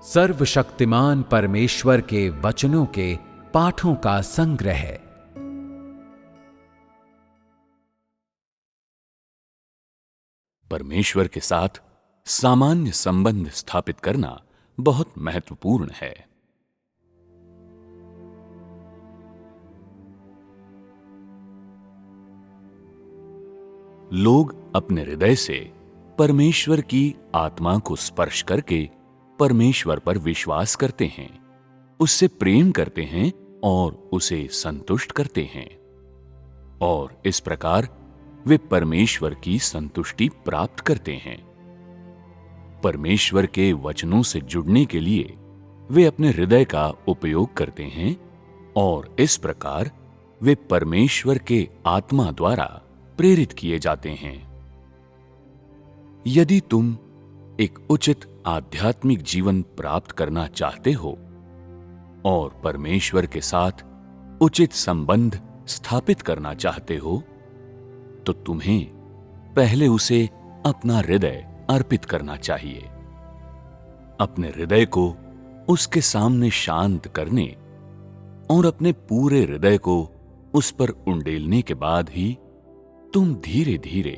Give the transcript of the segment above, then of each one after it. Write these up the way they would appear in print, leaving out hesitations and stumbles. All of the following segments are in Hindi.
सर्वशक्तिमान परमेश्वर के वचनों के पाठों का संग्रह है। परमेश्वर के साथ सामान्य संबंध स्थापित करना बहुत महत्वपूर्ण है। लोग अपने हृदय से परमेश्वर की आत्मा को स्पर्श करके परमेश्वर पर विश्वास करते हैं, उससे प्रेम करते हैं और उसे संतुष्ट करते हैं, और इस प्रकार वे परमेश्वर की संतुष्टि प्राप्त करते हैं। परमेश्वर के वचनों से जुड़ने के लिए वे अपने हृदय का उपयोग करते हैं, और इस प्रकार वे परमेश्वर के आत्मा द्वारा प्रेरित किए जाते हैं। यदि तुम एक उचित आध्यात्मिक जीवन प्राप्त करना चाहते हो और परमेश्वर के साथ उचित संबंध स्थापित करना चाहते हो, तो तुम्हें पहले उसे अपना हृदय अर्पित करना चाहिए। अपने हृदय को उसके सामने शांत करने और अपने पूरे हृदय को उस पर उंडेलने के बाद ही तुम धीरे धीरे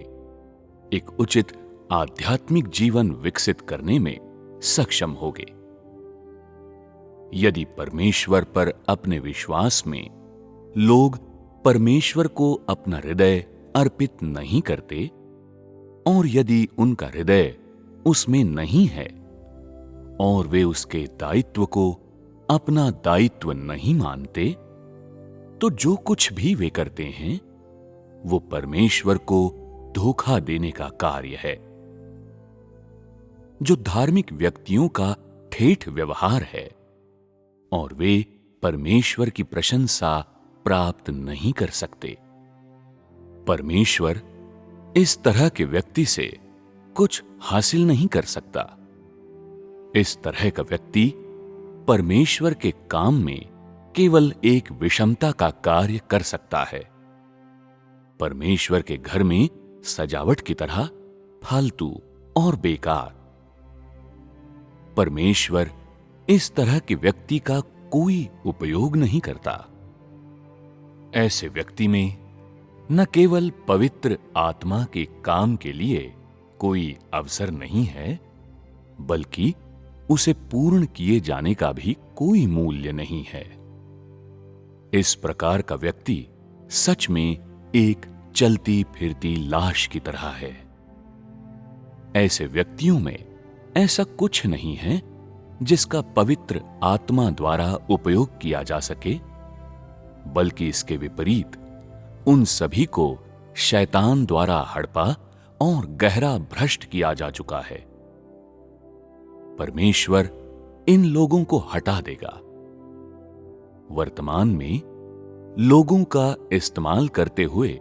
एक उचित आध्यात्मिक जीवन विकसित करने में सक्षम होगे। यदि परमेश्वर पर अपने विश्वास में लोग परमेश्वर को अपना हृदय अर्पित नहीं करते, और यदि उनका हृदय उसमें नहीं है और वे उसके दायित्व को अपना दायित्व नहीं मानते, तो जो कुछ भी वे करते हैं वो परमेश्वर को धोखा देने का कार्य है। जो धार्मिक व्यक्तियों का ठेठ व्यवहार है, और वे परमेश्वर की प्रशंसा प्राप्त नहीं कर सकते। परमेश्वर इस तरह के व्यक्ति से कुछ हासिल नहीं कर सकता। इस तरह का व्यक्ति परमेश्वर के काम में केवल एक विषमता का कार्य कर सकता है। परमेश्वर के घर में सजावट की तरह फालतू और बेकार। परमेश्वर इस तरह के व्यक्ति का कोई उपयोग नहीं करता। ऐसे व्यक्ति में न केवल पवित्र आत्मा के काम के लिए कोई अवसर नहीं है, बल्कि उसे पूर्ण किए जाने का भी कोई मूल्य नहीं है। इस प्रकार का व्यक्ति सच में एक चलती फिरती लाश की तरह है। ऐसे व्यक्तियों में ऐसा कुछ नहीं है जिसका पवित्र आत्मा द्वारा उपयोग किया जा सके, बल्कि इसके विपरीत उन सभी को शैतान द्वारा हड़पा और गहरा भ्रष्ट किया जा चुका है। परमेश्वर इन लोगों को हटा देगा। वर्तमान में लोगों का इस्तेमाल करते हुए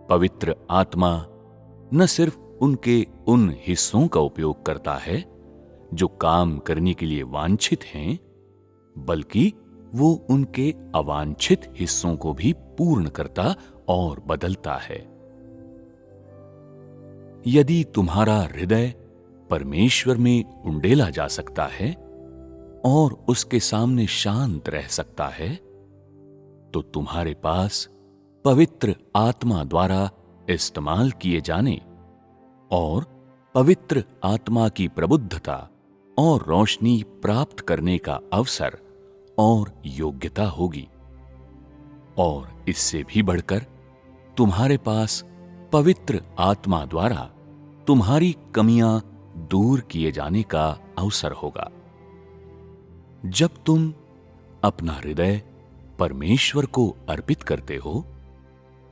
पवित्र आत्मा न सिर्फ उनके उन हिस्सों का उपयोग करता है जो काम करने के लिए वांछित हैं, बल्कि वो उनके अवांछित हिस्सों को भी पूर्ण करता और बदलता है। यदि तुम्हारा हृदय परमेश्वर में उंडेला जा सकता है और उसके सामने शांत रह सकता है, तो तुम्हारे पास पवित्र आत्मा द्वारा इस्तेमाल किए जाने और पवित्र आत्मा की प्रबुद्धता और रोशनी प्राप्त करने का अवसर और योग्यता होगी। और इससे भी बढ़कर तुम्हारे पास पवित्र आत्मा द्वारा तुम्हारी कमियां दूर किए जाने का अवसर होगा। जब तुम अपना हृदय परमेश्वर को अर्पित करते हो,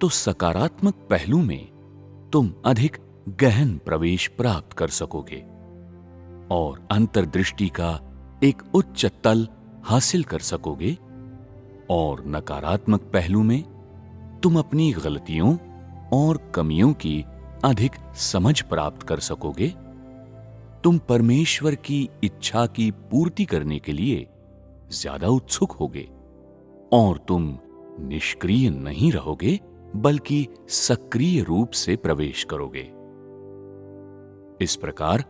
तो सकारात्मक पहलू में तुम अधिक गहन प्रवेश प्राप्त कर सकोगे और अंतर्दृष्टि का एक उच्च तल हासिल कर सकोगे, और नकारात्मक पहलू में तुम अपनी गलतियों और कमियों की अधिक समझ प्राप्त कर सकोगे। तुम परमेश्वर की इच्छा की पूर्ति करने के लिए ज्यादा उत्सुक होगे, और तुम निष्क्रिय नहीं रहोगे, बल्कि सक्रिय रूप से प्रवेश करोगे। इस प्रकार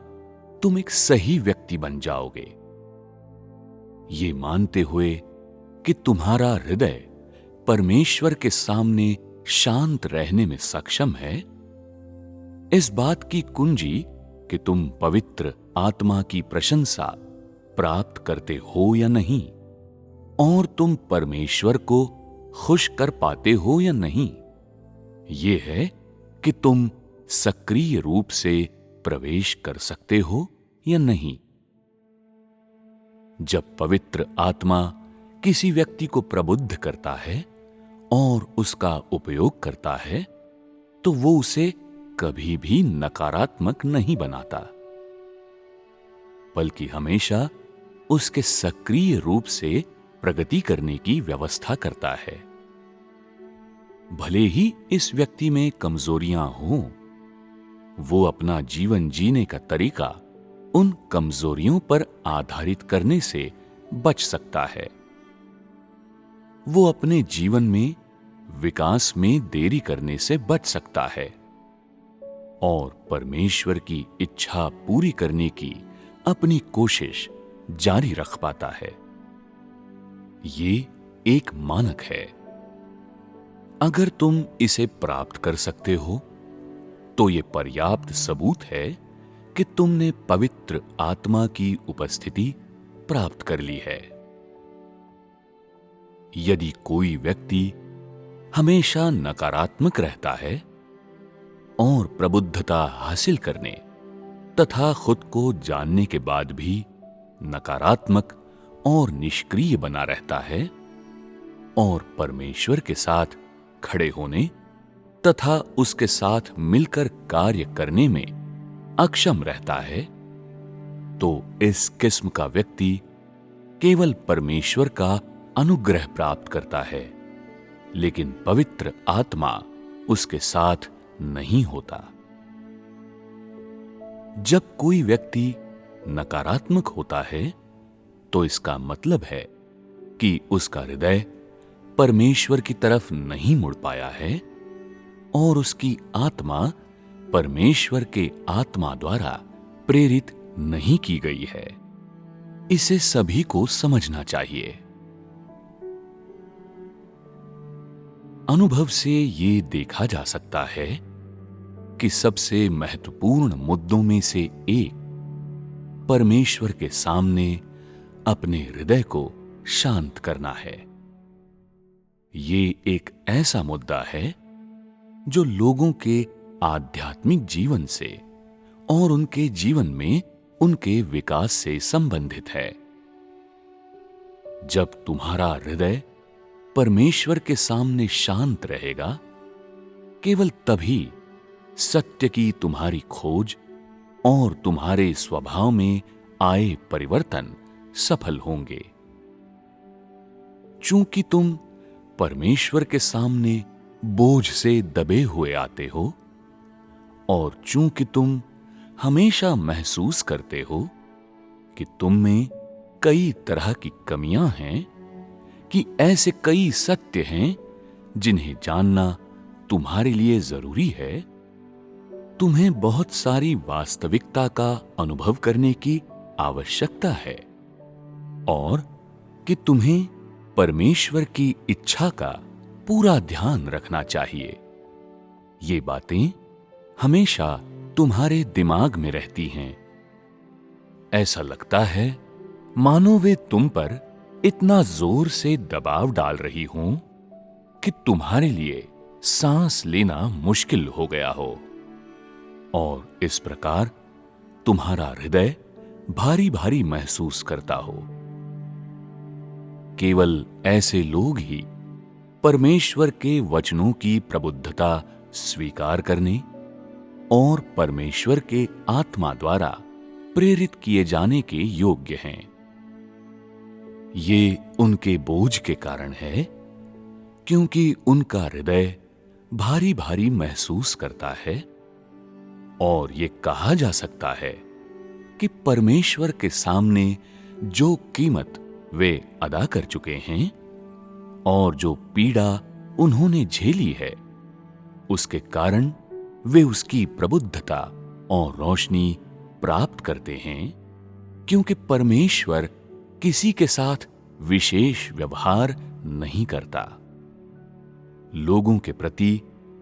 तुम एक सही व्यक्ति बन जाओगे ये मानते हुए कि तुम्हारा हृदय परमेश्वर के सामने शांत रहने में सक्षम है, इस बात की कुंजी कि तुम पवित्र आत्मा की प्रशंसा प्राप्त करते हो या नहीं, और तुम परमेश्वर को खुश कर पाते हो या नहीं, ये है कि तुम सक्रिय रूप से प्रवेश कर सकते हो या नहीं। जब पवित्र आत्मा किसी व्यक्ति को प्रबुद्ध करता है और उसका उपयोग करता है, तो वो उसे कभी भी नकारात्मक नहीं बनाता, बल्कि हमेशा उसके सक्रिय रूप से प्रगति करने की व्यवस्था करता है। भले ही इस व्यक्ति में कमजोरियां हों, वो अपना जीवन जीने का तरीका उन कमजोरियों पर आधारित करने से बच सकता है। वो अपने जीवन में विकास में देरी करने से बच सकता है और परमेश्वर की इच्छा पूरी करने की अपनी कोशिश जारी रख पाता है। ये एक मानक है। अगर तुम इसे प्राप्त कर सकते हो, तो ये पर्याप्त सबूत है कि तुमने पवित्र आत्मा की उपस्थिति प्राप्त कर ली है। यदि कोई व्यक्ति हमेशा नकारात्मक रहता है और प्रबुद्धता हासिल करने तथा खुद को जानने के बाद भी नकारात्मक और निष्क्रिय बना रहता है और परमेश्वर के साथ खड़े होने तथा उसके साथ मिलकर कार्य करने में अक्षम रहता है, तो इस किस्म का व्यक्ति केवल परमेश्वर का अनुग्रह प्राप्त करता है, लेकिन पवित्र आत्मा उसके साथ नहीं होता। जब कोई व्यक्ति नकारात्मक होता है, तो इसका मतलब है कि उसका हृदय परमेश्वर की तरफ नहीं मुड़ पाया है और उसकी आत्मा परमेश्वर के आत्मा द्वारा प्रेरित नहीं की गई है। इसे सभी को समझना चाहिए। अनुभव से ये देखा जा सकता है कि सबसे महत्वपूर्ण मुद्दों में से एक परमेश्वर के सामने अपने हृदय को शांत करना है। ये एक ऐसा मुद्दा है जो लोगों के आध्यात्मिक जीवन से और उनके जीवन में उनके विकास से संबंधित है। जब तुम्हारा हृदय परमेश्वर के सामने शांत रहेगा, केवल तभी सत्य की तुम्हारी खोज और तुम्हारे स्वभाव में आए परिवर्तन सफल होंगे। चूंकि तुम परमेश्वर के सामने बोझ से दबे हुए आते हो और चूंकि तुम हमेशा महसूस करते हो कि तुम में कई तरह की कमियां हैं, कि ऐसे कई सत्य हैं जिन्हें जानना तुम्हारे लिए जरूरी है, तुम्हें बहुत सारी वास्तविकता का अनुभव करने की आवश्यकता है और कि तुम्हें परमेश्वर की इच्छा का पूरा ध्यान रखना चाहिए। ये बातें हमेशा तुम्हारे दिमाग में रहती हैं। ऐसा लगता है मानो वे तुम पर इतना जोर से दबाव डाल रही हों कि तुम्हारे लिए सांस लेना मुश्किल हो गया हो और इस प्रकार तुम्हारा हृदय भारी भारी महसूस करता हो। केवल ऐसे लोग ही परमेश्वर के वचनों की प्रबुद्धता स्वीकार करने और परमेश्वर के आत्मा द्वारा प्रेरित किए जाने के योग्य हैं। ये उनके बोझ के कारण है, क्योंकि उनका हृदय भारी भारी महसूस करता है और ये कहा जा सकता है कि परमेश्वर के सामने जो कीमत वे अदा कर चुके हैं और जो पीड़ा उन्होंने झेली है, उसके कारण वे उसकी प्रबुद्धता और रोशनी प्राप्त करते हैं, क्योंकि परमेश्वर किसी के साथ विशेष व्यवहार नहीं करता। लोगों के प्रति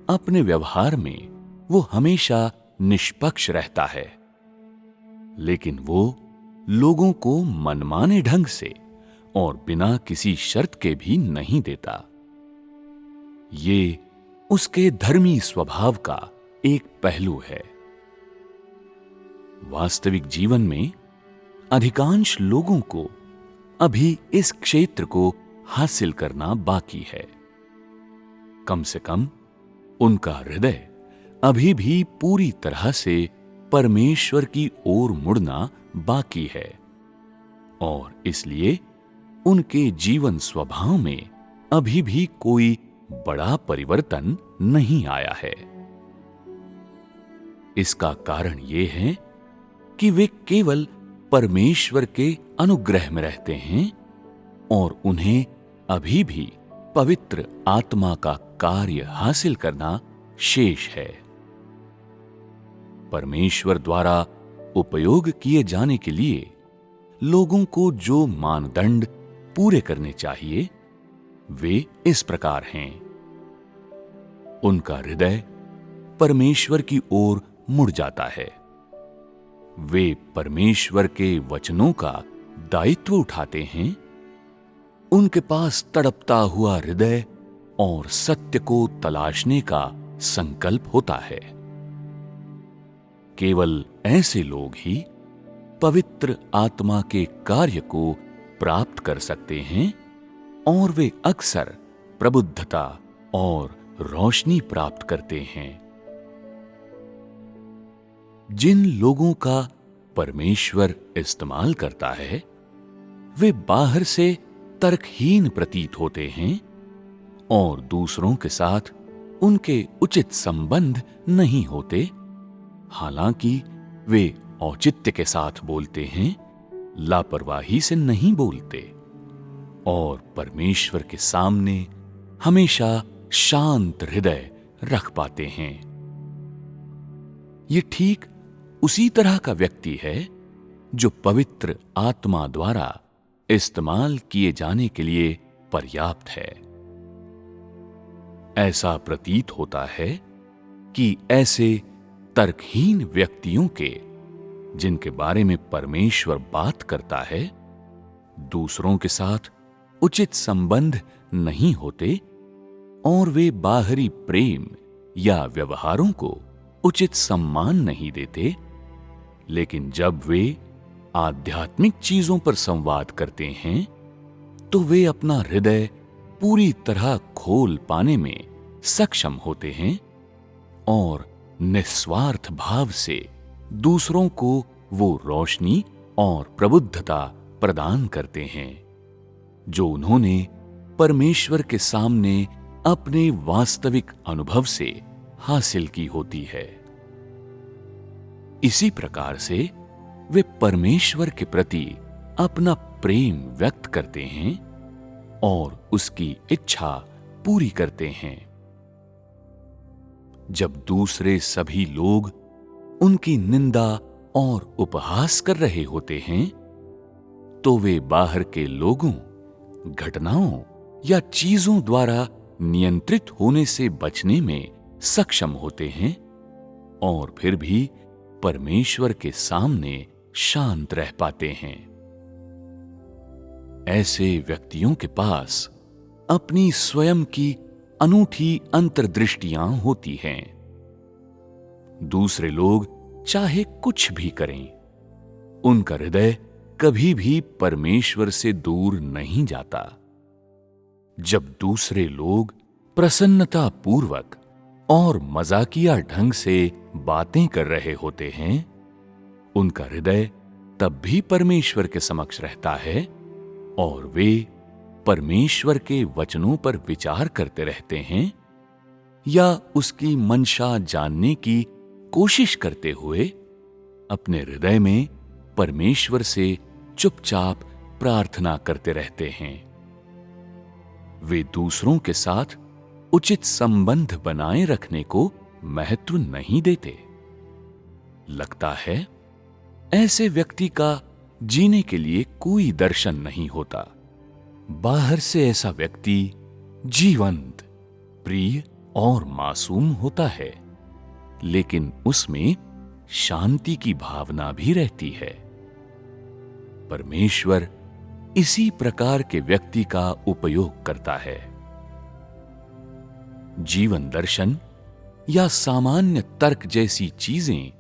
अपने व्यवहार में वो हमेशा निष्पक्ष रहता है, लेकिन वो लोगों को मनमाने ढंग से और बिना किसी शर्त के भी नहीं देता। ये उसके धर्मी स्वभाव का एक पहलू है। वास्तविक जीवन में अधिकांश लोगों को अभी इस क्षेत्र को हासिल करना बाकी है। कम से कम उनका हृदय अभी भी पूरी तरह से परमेश्वर की ओर मुड़ना बाकी है, और इसलिए उनके जीवन स्वभाव में अभी भी कोई बड़ा परिवर्तन नहीं आया है। इसका कारण यह है कि वे केवल परमेश्वर के अनुग्रह में रहते हैं और उन्हें अभी भी पवित्र आत्मा का कार्य हासिल करना शेष है। परमेश्वर द्वारा उपयोग किए जाने के लिए लोगों को जो मानदंड पूरे करने चाहिए वे इस प्रकार हैं। उनका हृदय परमेश्वर की ओर मुड़ जाता है। वे परमेश्वर के वचनों का दायित्व उठाते हैं। उनके पास तड़पता हुआ हृदय और सत्य को तलाशने का संकल्प होता है। केवल ऐसे लोग ही पवित्र आत्मा के कार्य को प्राप्त कर सकते हैं, और वे अक्सर प्रबुद्धता और रोशनी प्राप्त करते हैं। जिन लोगों का परमेश्वर इस्तेमाल करता है वे बाहर से तर्कहीन प्रतीत होते हैं और दूसरों के साथ उनके उचित संबंध नहीं होते, हालांकि वे औचित्य के साथ बोलते हैं, लापरवाही से नहीं बोलते, और परमेश्वर के सामने हमेशा शांत हृदय रख पाते हैं। ये ठीक उसी तरह का व्यक्ति है जो पवित्र आत्मा द्वारा इस्तेमाल किए जाने के लिए पर्याप्त है। ऐसा प्रतीत होता है कि ऐसे तर्कहीन व्यक्तियों के, जिनके बारे में परमेश्वर बात करता है, दूसरों के साथ उचित संबंध नहीं होते और वे बाहरी प्रेम या व्यवहारों को उचित सम्मान नहीं देते, लेकिन जब वे आध्यात्मिक चीजों पर संवाद करते हैं तो वे अपना हृदय पूरी तरह खोल पाने में सक्षम होते हैं और निस्वार्थ भाव से दूसरों को वो रोशनी और प्रबुद्धता प्रदान करते हैं जो उन्होंने परमेश्वर के सामने अपने वास्तविक अनुभव से हासिल की होती है। इसी प्रकार से वे परमेश्वर के प्रति अपना प्रेम व्यक्त करते हैं और उसकी इच्छा पूरी करते हैं। जब दूसरे सभी लोग उनकी निंदा और उपहास कर रहे होते हैं तो वे बाहर के लोगों, घटनाओं या चीजों द्वारा नियंत्रित होने से बचने में सक्षम होते हैं और फिर भी परमेश्वर के सामने शांत रह पाते हैं। ऐसे व्यक्तियों के पास अपनी स्वयं की अनूठी अंतर्दृष्टियां होती हैं। दूसरे लोग चाहे कुछ भी करें, उनका हृदय कभी भी परमेश्वर से दूर नहीं जाता। जब दूसरे लोग प्रसन्नता पूर्वक और मजाकिया ढंग से बातें कर रहे होते हैं, उनका हृदय तब भी परमेश्वर के समक्ष रहता है और वे परमेश्वर के वचनों पर विचार करते रहते हैं या उसकी मंशा जानने की कोशिश करते हुए अपने हृदय में परमेश्वर से चुपचाप प्रार्थना करते रहते हैं। वे दूसरों के साथ उचित संबंध बनाए रखने को महत्व नहीं देते। लगता है ऐसे व्यक्ति का जीने के लिए कोई दर्शन नहीं होता। बाहर से ऐसा व्यक्ति जीवंत, प्रिय और मासूम होता है, लेकिन उसमें शांति की भावना भी रहती है। परमेश्वर इसी प्रकार के व्यक्ति का उपयोग करता है। जीवन दर्शन या सामान्य तर्क जैसी चीजें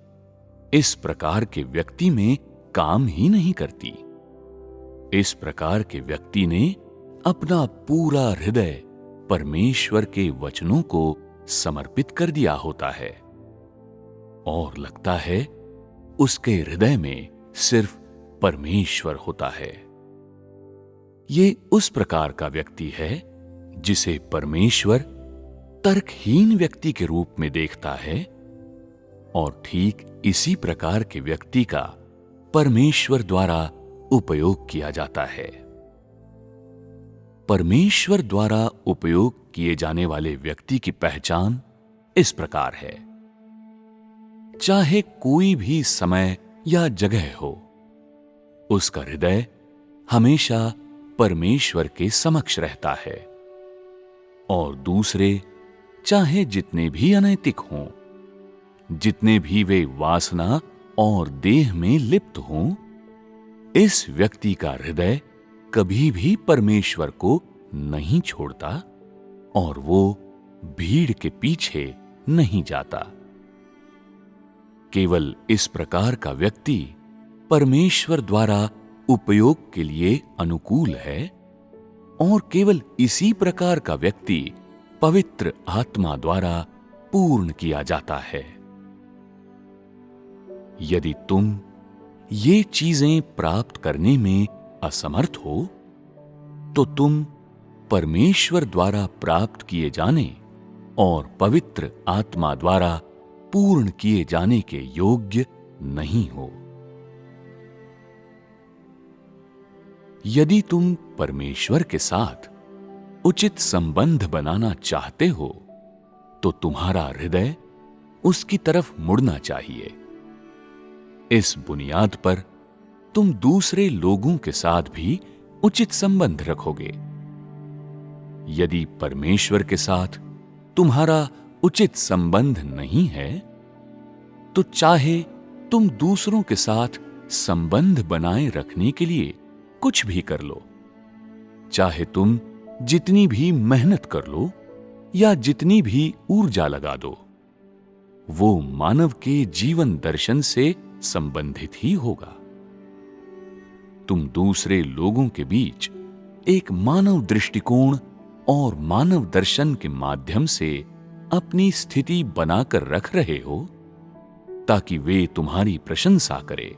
इस प्रकार के व्यक्ति में काम ही नहीं करती। इस प्रकार के व्यक्ति ने अपना पूरा हृदय परमेश्वर के वचनों को समर्पित कर दिया होता है और लगता है उसके हृदय में सिर्फ परमेश्वर होता है। ये उस प्रकार का व्यक्ति है जिसे परमेश्वर तर्कहीन व्यक्ति के रूप में देखता है, और ठीक इसी प्रकार के व्यक्ति का परमेश्वर द्वारा उपयोग किया जाता है। परमेश्वर द्वारा उपयोग किए जाने वाले व्यक्ति की पहचान इस प्रकार है। चाहे कोई भी समय या जगह हो, उसका हृदय हमेशा परमेश्वर के समक्ष रहता है, और दूसरे चाहे जितने भी अनैतिक हों, जितने भी वे वासना और देह में लिप्त हों, इस व्यक्ति का हृदय कभी भी परमेश्वर को नहीं छोड़ता और वो भीड़ के पीछे नहीं जाता। केवल इस प्रकार का व्यक्ति परमेश्वर द्वारा उपयोग के लिए अनुकूल है, और केवल इसी प्रकार का व्यक्ति पवित्र आत्मा द्वारा पूर्ण किया जाता है। यदि तुम ये चीजें प्राप्त करने में असमर्थ हो, तो तुम परमेश्वर द्वारा प्राप्त किए जाने और पवित्र आत्मा द्वारा पूर्ण किए जाने के योग्य नहीं हो। यदि तुम परमेश्वर के साथ उचित संबंध बनाना चाहते हो, तो तुम्हारा हृदय उसकी तरफ मुड़ना चाहिए। इस बुनियाद पर तुम दूसरे लोगों के साथ भी उचित संबंध रखोगे। यदि परमेश्वर के साथ तुम्हारा उचित संबंध नहीं है, तो चाहे तुम दूसरों के साथ संबंध बनाए रखने के लिए कुछ भी कर लो, चाहे तुम जितनी भी मेहनत कर लो या जितनी भी ऊर्जा लगा दो, वो मानव के जीवन दर्शन से संबंधित ही होगा। तुम दूसरे लोगों के बीच एक मानव दृष्टिकोण और मानव दर्शन के माध्यम से अपनी स्थिति बनाकर रख रहे हो ताकि वे तुम्हारी प्रशंसा करें,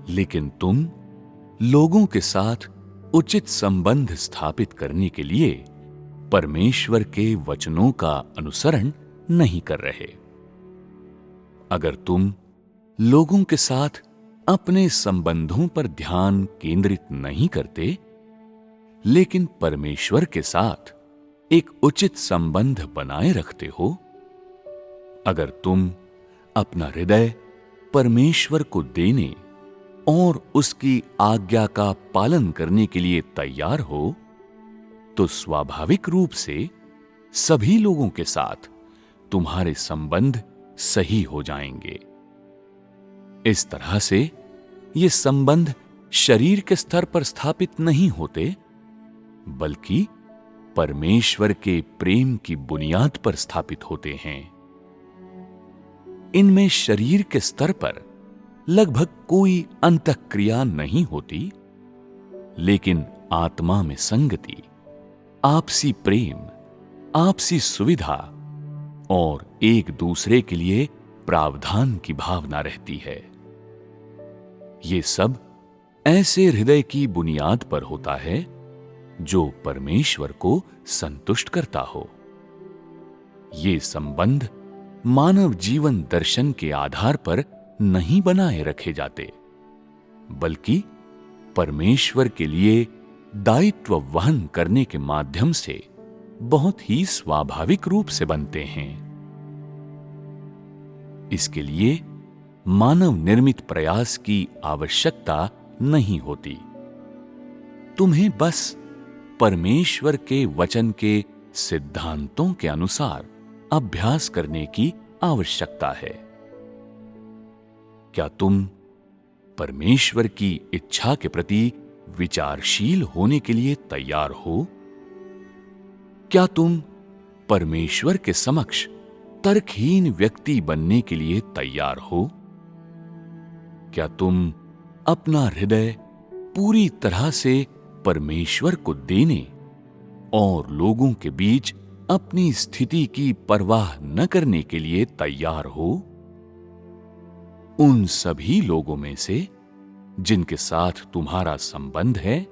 लेकिन तुम लोगों के साथ उचित संबंध स्थापित करने के लिए परमेश्वर के वचनों का अनुसरण नहीं कर रहे। अगर तुम लोगों के साथ अपने संबंधों पर ध्यान केंद्रित नहीं करते, लेकिन परमेश्वर के साथ एक उचित संबंध बनाए रखते हो, अगर तुम अपना हृदय परमेश्वर को देने और उसकी आज्ञा का पालन करने के लिए तैयार हो, तो स्वाभाविक रूप से सभी लोगों के साथ तुम्हारे संबंध सही हो जाएंगे। इस तरह से ये संबंध शरीर के स्तर पर स्थापित नहीं होते, बल्कि परमेश्वर के प्रेम की बुनियाद पर स्थापित होते हैं। इनमें शरीर के स्तर पर लगभग कोई अंतःक्रिया नहीं होती, लेकिन आत्मा में संगति, आपसी प्रेम, आपसी सुविधा और एक दूसरे के लिए प्रावधान की भावना रहती है। ये सब ऐसे हृदय की बुनियाद पर होता है जो परमेश्वर को संतुष्ट करता हो। ये संबंध मानव जीवन दर्शन के आधार पर नहीं बनाए रखे जाते, बल्कि परमेश्वर के लिए दायित्व वहन करने के माध्यम से बहुत ही स्वाभाविक रूप से बनते हैं। इसके लिए मानव निर्मित प्रयास की आवश्यकता नहीं होती। तुम्हें बस परमेश्वर के वचन के सिद्धांतों के अनुसार अभ्यास करने की आवश्यकता है। क्या तुम परमेश्वर की इच्छा के प्रति विचारशील होने के लिए तैयार हो? क्या तुम परमेश्वर के समक्ष तर्कहीन व्यक्ति बनने के लिए तैयार हो? क्या तुम अपना हृदय पूरी तरह से परमेश्वर को देने और लोगों के बीच अपनी स्थिति की परवाह न करने के लिए तैयार हो? उन सभी लोगों में से जिनके साथ तुम्हारा संबंध है,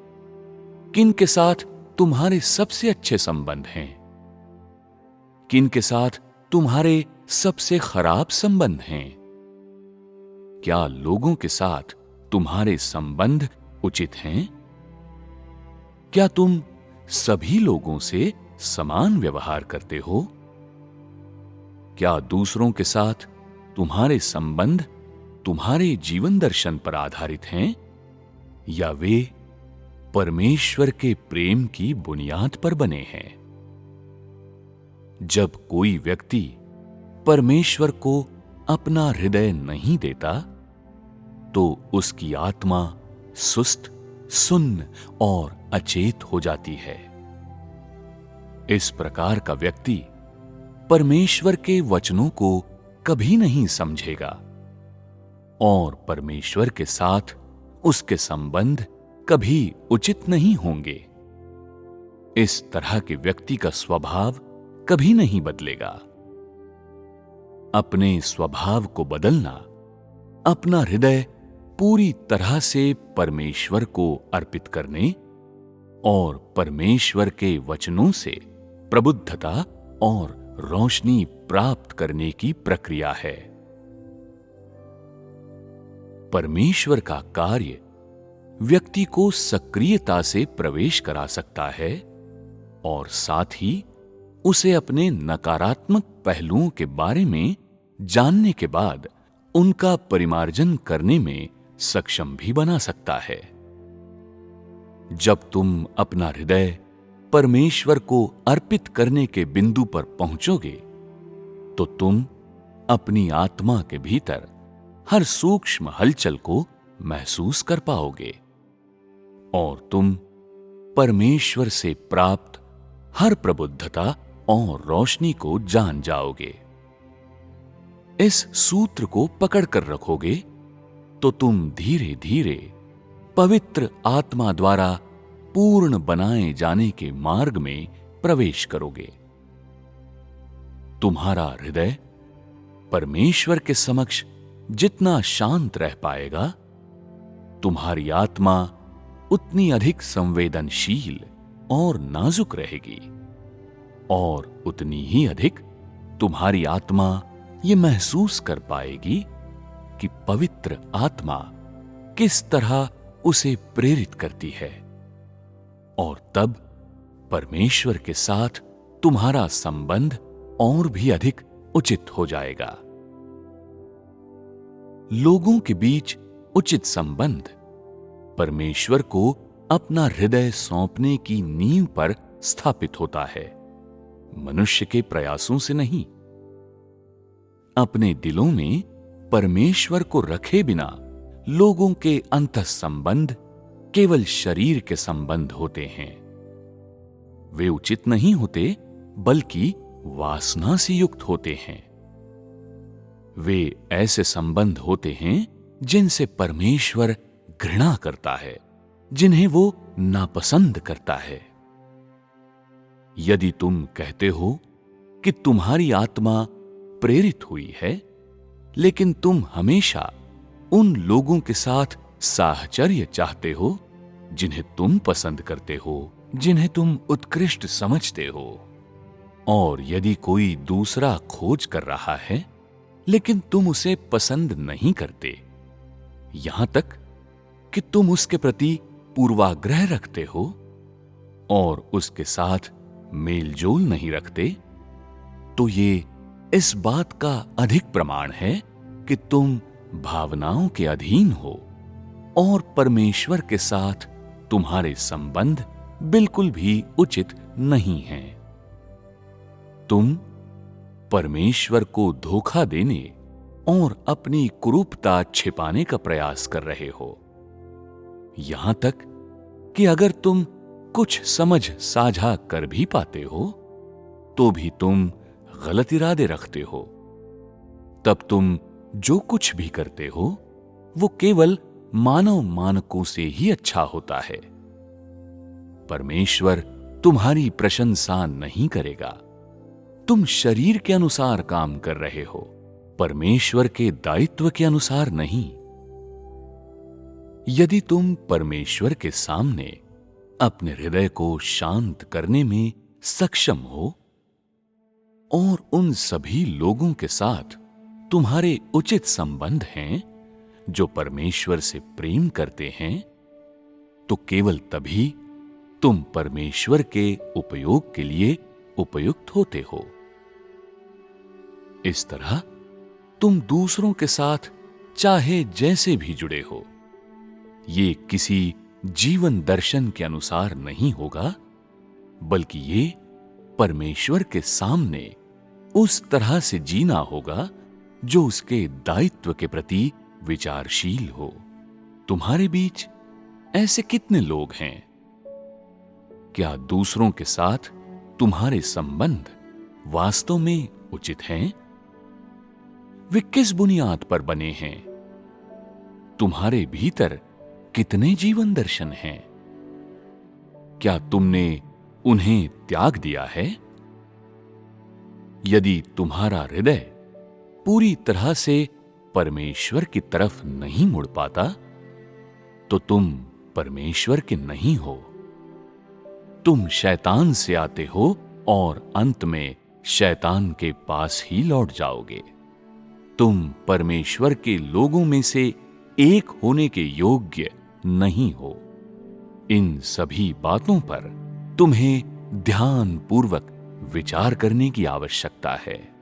किनके साथ तुम्हारे सबसे अच्छे संबंध हैं? किनके साथ तुम्हारे सबसे खराब संबंध हैं? क्या लोगों के साथ तुम्हारे संबंध उचित हैं? क्या तुम सभी लोगों से समान व्यवहार करते हो? क्या दूसरों के साथ तुम्हारे संबंध तुम्हारे जीवन दर्शन पर आधारित हैं या वे परमेश्वर के प्रेम की बुनियाद पर बने हैं? जब कोई व्यक्ति परमेश्वर को अपना हृदय नहीं देता तो उसकी आत्मा सुस्त, सुन्न और अचेत हो जाती है। इस प्रकार का व्यक्ति परमेश्वर के वचनों को कभी नहीं समझेगा और परमेश्वर के साथ उसके संबंध कभी उचित नहीं होंगे। इस तरह के व्यक्ति का स्वभाव कभी नहीं बदलेगा। अपने स्वभाव को बदलना, अपना हृदय पूरी तरह से परमेश्वर को अर्पित करने और परमेश्वर के वचनों से प्रबुद्धता और रोशनी प्राप्त करने की प्रक्रिया है। परमेश्वर का कार्य व्यक्ति को सक्रियता से प्रवेश करा सकता है और साथ ही उसे अपने नकारात्मक पहलुओं के बारे में जानने के बाद उनका परिमार्जन करने में सक्षम भी बना सकता है। जब तुम अपना हृदय परमेश्वर को अर्पित करने के बिंदु पर पहुंचोगे तो तुम अपनी आत्मा के भीतर हर सूक्ष्म हलचल को महसूस कर पाओगे और तुम परमेश्वर से प्राप्त हर प्रबुद्धता और रोशनी को जान जाओगे। इस सूत्र को पकड़ कर रखोगे तो तुम धीरे धीरे पवित्र आत्मा द्वारा पूर्ण बनाए जाने के मार्ग में प्रवेश करोगे। तुम्हारा हृदय परमेश्वर के समक्ष जितना शांत रह पाएगा, तुम्हारी आत्मा उतनी अधिक संवेदनशील और नाजुक रहेगी और उतनी ही अधिक तुम्हारी आत्मा ये महसूस कर पाएगी कि पवित्र आत्मा किस तरह उसे प्रेरित करती है और तब परमेश्वर के साथ तुम्हारा संबंध और भी अधिक उचित हो जाएगा। लोगों के बीच उचित संबंध परमेश्वर को अपना हृदय सौंपने की नींव पर स्थापित होता है, मनुष्य के प्रयासों से नहीं। अपने दिलों में परमेश्वर को रखे बिना लोगों के अंतः संबंध केवल शरीर के संबंध होते हैं। वे उचित नहीं होते बल्कि वासना से युक्त होते हैं। वे ऐसे संबंध होते हैं जिनसे परमेश्वर घृणा करता है, जिन्हें वो नापसंद करता है। यदि तुम कहते हो कि तुम्हारी आत्मा प्रेरित हुई है, लेकिन तुम हमेशा उन लोगों के साथ साहचर्य चाहते हो जिन्हें तुम पसंद करते हो, जिन्हें तुम उत्कृष्ट समझते हो, और यदि कोई दूसरा खोज कर रहा है लेकिन तुम उसे पसंद नहीं करते, यहां तक कि तुम उसके प्रति पूर्वाग्रह रखते हो और उसके साथ मेलजोल नहीं रखते, तो ये इस बात का अधिक प्रमाण है कि तुम भावनाओं के अधीन हो और परमेश्वर के साथ तुम्हारे संबंध बिल्कुल भी उचित नहीं हैं। तुम परमेश्वर को धोखा देने और अपनी कुरूपता छिपाने का प्रयास कर रहे हो। यहां तक कि अगर तुम कुछ समझ साझा कर भी पाते हो तो भी तुम गलत इरादे रखते हो। तब तुम जो कुछ भी करते हो वो केवल मानव मानकों से ही अच्छा होता है। परमेश्वर तुम्हारी प्रशंसा नहीं करेगा। तुम शरीर के अनुसार काम कर रहे हो, परमेश्वर के दायित्व के अनुसार नहीं। यदि तुम परमेश्वर के सामने अपने हृदय को शांत करने में सक्षम हो और उन सभी लोगों के साथ तुम्हारे उचित संबंध हैं जो परमेश्वर से प्रेम करते हैं, तो केवल तभी तुम परमेश्वर के उपयोग के लिए उपयुक्त होते हो। इस तरह तुम दूसरों के साथ चाहे जैसे भी जुड़े हो, ये किसी जीवन दर्शन के अनुसार नहीं होगा, बल्कि ये परमेश्वर के सामने उस तरह से जीना होगा जो उसके दायित्व के प्रति विचारशील हो। तुम्हारे बीच ऐसे कितने लोग हैं? क्या दूसरों के साथ तुम्हारे संबंध वास्तव में उचित हैं? वे किस बुनियाद पर बने हैं? तुम्हारे भीतर कितने जीवन दर्शन हैं? क्या तुमने उन्हें त्याग दिया है? यदि तुम्हारा हृदय पूरी तरह से परमेश्वर की तरफ नहीं मुड़ पाता, तो तुम परमेश्वर के नहीं हो। तुम शैतान से आते हो और अंत में शैतान के पास ही लौट जाओगे। तुम परमेश्वर के लोगों में से एक होने के योग्य नहीं हो। इन सभी बातों पर तुम्हें ध्यानपूर्वक विचार करने की आवश्यकता है।